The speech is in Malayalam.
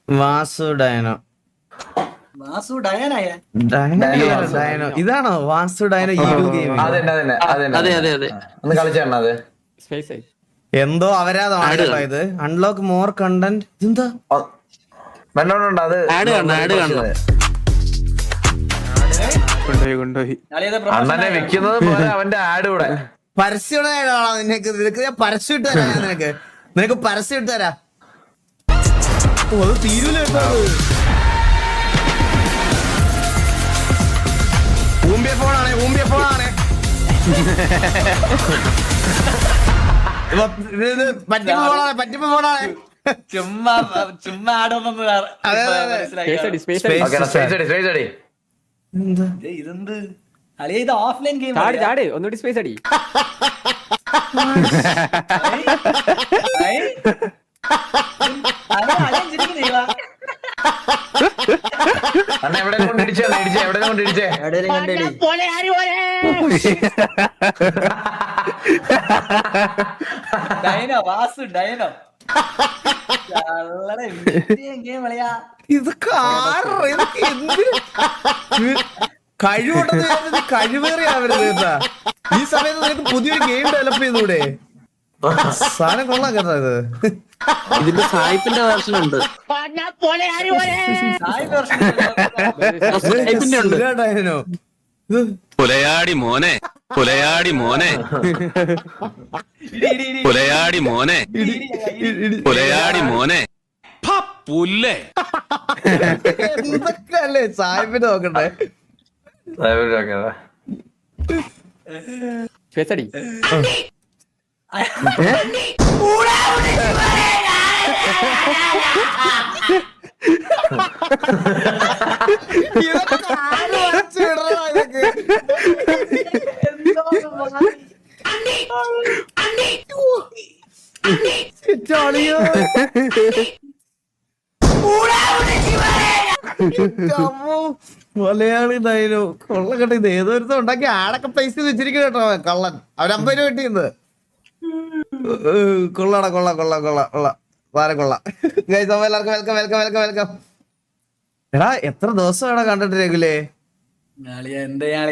വാസുഡൈനോ ഇതാണോ വാസുഡൈനോ ഈഗിൾ ഗെയിം? എന്തോ അവരാതാണ് കേട്ടോ ഇത്. Unlock more content. ഇതെന്താ അണ്ണനെ വെക്കുന്നത് പോലെ അവന്റെ ആഡ് കൂടെ പരസ്യം നിനക്ക് ഞാൻ പരസ്യം ഇട്ട് തരാം. നിനക്ക് പരസ്യം ഇട്ട് തരാം. അത് തീരൂല കേട്ടോ. ഊമ്പിയ ഫോണാണ് പറ്റിപ്പ ഫോണാണ്. ചുമ്മാ ഇതെന്ത് അളിയ ഇത് ഓഫ്ലൈൻ ഗെയിം. ഒന്നുകൂടി സ്പേസ് അടി. അണ്ണ എവിടെ കൊണ്ടിടിച്ചേ ഡൈനോ വാസു ഡൈനോ ഗെയിം കളിയാ. ഇതൊക്കെ കഴിവുണ്ടെന്ന് കഴിവേറിയാവരുത് കേട്ടാ. ഈ സമയത്ത് നിനക്ക് പുതിയൊരു ഗെയിം ഡെവലപ്പ് ചെയ്തൂടെ? സാധനം കൊള്ളാം കേട്ടാ. ഇത് ഇതിന്റെ സായിപ്പിന്റെ വേർഷൻ ഉണ്ട്. പുലയാടി മോനെ പുല്ലേ ഇതൊക്കെ അല്ലേ സാഹിബിന് നോക്കണ്ടേ? സ്പേസ് അടി. മലയാളി ഡൈനോ കൊള്ളക്കട്ടെ. ഇത് ഏതൊരുത്തം ഉണ്ടാക്കി ആടൊക്കെ പൈസ വെച്ചിരിക്കും കേട്ടോ കള്ളൻ. അവര് 50 രൂപ കിട്ടിയെന്ന്. കൊള്ളാടാ കൊള്ളാം. വളരെ കൊള്ളാം. വെൽക്കം. എടാ എത്ര ദിവസം കണ്ടിട്ടിരിക്കൂലേ? എന്താ